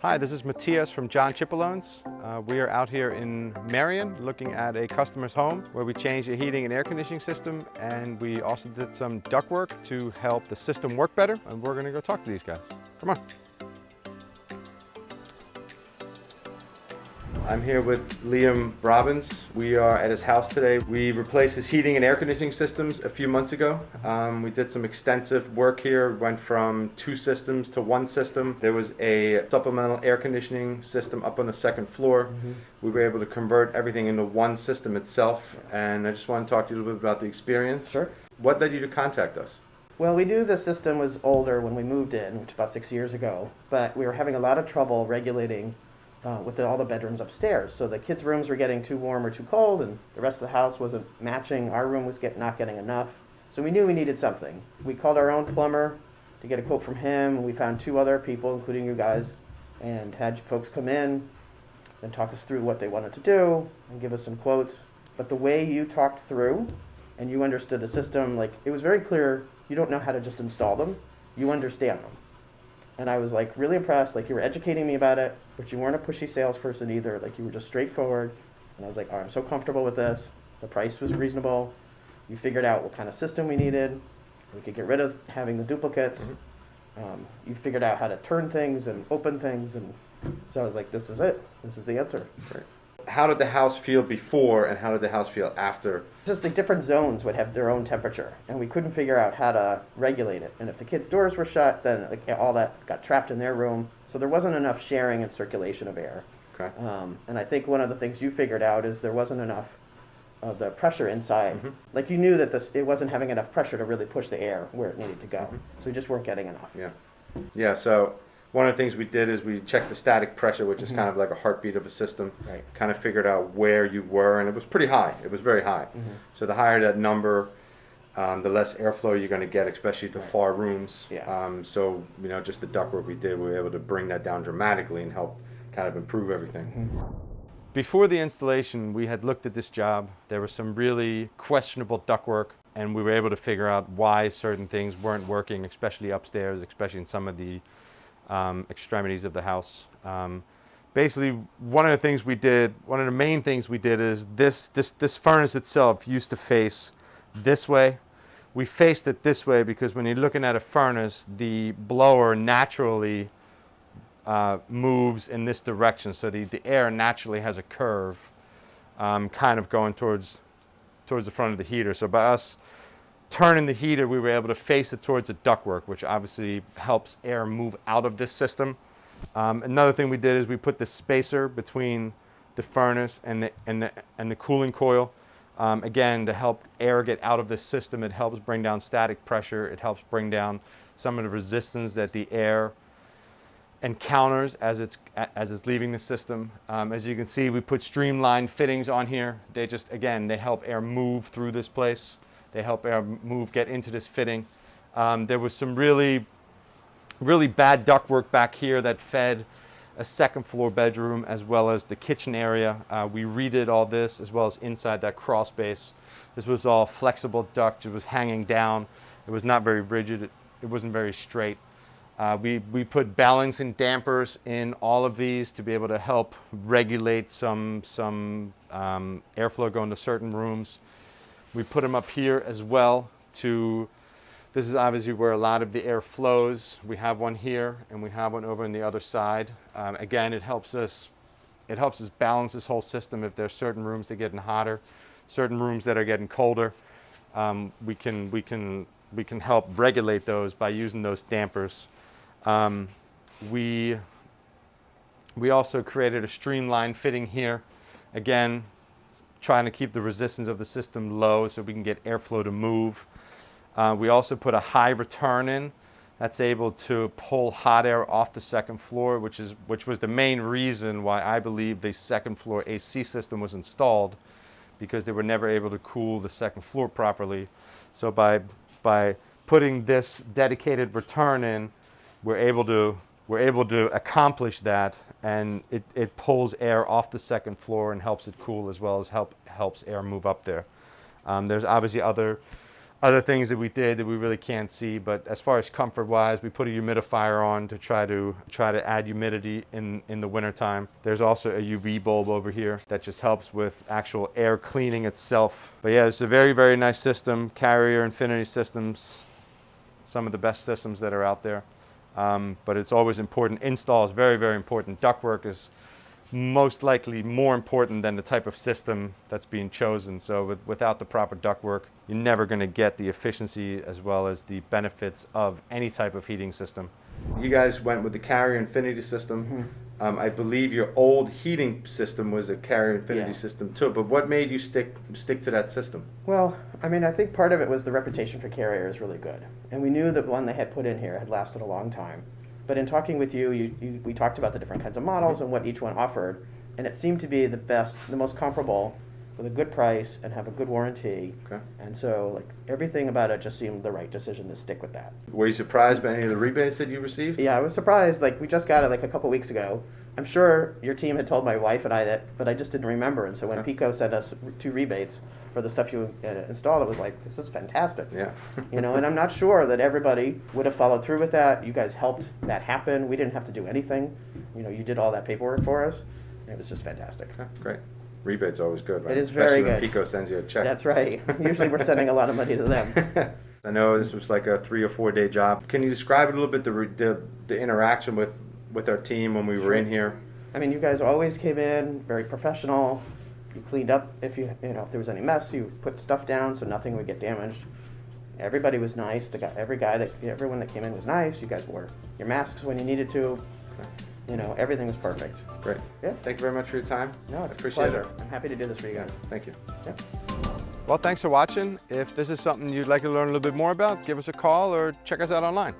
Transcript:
Hi, this is Matthias from John Cipollone's. We are out here in Merion looking at a customer's home where we changed the heating and air conditioning system, and we also did some ductwork to help the system work better, and we're going to go talk to these guys. Come on. I'm here with Liam Robbins. We are at his house today. We replaced his heating and air conditioning systems a few months ago. We did some extensive work here, went from 2 systems to 1 system. There was a supplemental air conditioning system up on the 2nd floor. We were able to convert everything into 1 system itself, and I just want to talk to you a little bit about the experience. Sure. What led you to contact us? Well, we knew the system was older when we moved in, which was about 6 years ago, but we were having a lot of trouble regulating with all the bedrooms upstairs. So the kids' rooms were getting too warm or too cold, and the rest of the house wasn't matching. Our room was not getting enough. So we knew we needed something. We called our own plumber to get a quote from him, and we found 2 other people, including you guys, and had folks come in and talk us through what they wanted to do and give us some quotes. But the way you talked through and you understood the system, like, it was very clear you don't know how to just install them, you understand them. And I was like really impressed, like you were educating me about it, but you weren't a pushy salesperson either, like you were just straightforward. And I was like, oh, I'm so comfortable with this. The price was reasonable. You figured out what kind of system we needed. We could get rid of having the duplicates. You figured out how to turn things and open things. And so I was like, this is it. This is the answer. Right. How did the house feel before and how did the house feel after? Just the different zones would have their own temperature, and we couldn't figure out how to regulate it. And if the kids' doors were shut, then like, all that got trapped in their room. So there wasn't enough sharing and circulation of air. Okay. And I think one of the things you figured out is there wasn't enough of the pressure inside. Like you knew that it wasn't having enough pressure to really push the air where it needed to go. So we just weren't getting enough. Yeah, so one of the things we did is we checked the static pressure, which is kind of like a heartbeat of a system. Right. Kind of figured out where you were, and it was pretty high. It was very high. So the higher that number, the less airflow you're going to get, especially to far rooms. So, you know, just the ductwork we did, we were able to bring that down dramatically and help kind of improve everything. Before the installation, we had looked at this job. There was some really questionable ductwork, and we were able to figure out why certain things weren't working, especially upstairs, especially in some of the extremities of the house. Basically, one of the main things we did is this furnace itself used to face this way. We faced it this way because when you're looking at a furnace, the blower naturally moves in this direction, so the air naturally has a curve kind of going towards the front of the heater. So by us turning the heater, we were able to face it towards the ductwork, which obviously helps air move out of this system. Another thing we did is we put the spacer between the furnace and the cooling coil. Again, to help air get out of this system. It helps bring down static pressure. It helps bring down some of the resistance that the air encounters as it's leaving the system. As you can see, we put streamlined fittings on here. They help air move through this place. They help air get into this fitting. There was some really bad ductwork back here that fed a 2nd floor bedroom as well as the kitchen area. We redid all this as well as inside that crawl space. This was all flexible duct. It was hanging down. It was not very rigid. It wasn't very straight. We put balancing dampers in all of these to be able to help regulate some airflow going to certain rooms. We put them up here as well this is obviously where a lot of the air flows. We have one here and we have one over on the other side. Again, it helps us balance this whole system. If there's certain rooms that are getting hotter, certain rooms that are getting colder, we can help regulate those by using those dampers. We also created a streamlined fitting here. Again, trying to keep the resistance of the system low so we can get airflow to move. We also put a high return in that's able to pull hot air off the 2nd floor, which was the main reason why I believe the 2nd floor AC system was installed, because they were never able to cool the 2nd floor properly. So by putting this dedicated return in, we're able to accomplish that, and it pulls air off the 2nd floor and helps it cool as well as helps air move up there. There's obviously other other things that we did that we really can't see. But as far as comfort wise, we put a humidifier on to try to add humidity in the wintertime. There's also a UV bulb over here that just helps with actual air cleaning itself. But yeah, it's a very, very nice system. Carrier Infinity systems, some of the best systems that are out there. But it's always important. Install is very, very important. Ductwork is most likely more important than the type of system that's being chosen. So without the proper ductwork, you're never going to get the efficiency as well as the benefits of any type of heating system. You guys went with the Carrier Infinity system. I believe your old heating system was a Carrier Infinity system too, but what made you stick to that system? Well, I mean, I think part of it was the reputation for Carrier is really good. And we knew that one they had put in here had lasted a long time. But in talking with you, we talked about the different kinds of models and what each one offered, and it seemed to be the best, the most comparable, with a good price and have a good warranty. Okay. And so, like, everything about it just seemed the right decision to stick with that. Were you surprised by any of the rebates that you received? Yeah, I was surprised. Like, we just got it like a couple weeks ago. I'm sure your team had told my wife and I that, but I just didn't remember. And so when Pico sent us 2 rebates for the stuff you installed, it was like, this is fantastic. Yeah. You know, and I'm not sure that everybody would have followed through with that. You guys helped that happen. We didn't have to do anything. You know, you did all that paperwork for us. And it was just fantastic. Okay, great. Rebate's always good, right? It is very good. Especially when Pico sends you a check. That's right. Usually we're sending a lot of money to them. I know this was like a 3 or 4 day job. Can you describe a little bit the interaction with our team when we were in here? I mean, you guys always came in very professional. You cleaned up if if there was any mess. You put stuff down so nothing would get damaged. Everybody was nice. Everyone that came in was nice. You guys wore your masks when you needed to. Okay. You know, everything was perfect. Great. Yeah. Thank you very much for your time. No, it's I appreciate a pleasure. it. I'm happy to do this for you guys. Thank you. Yeah. Well, thanks for watching. If this is something you'd like to learn a little bit more about, give us a call or check us out online.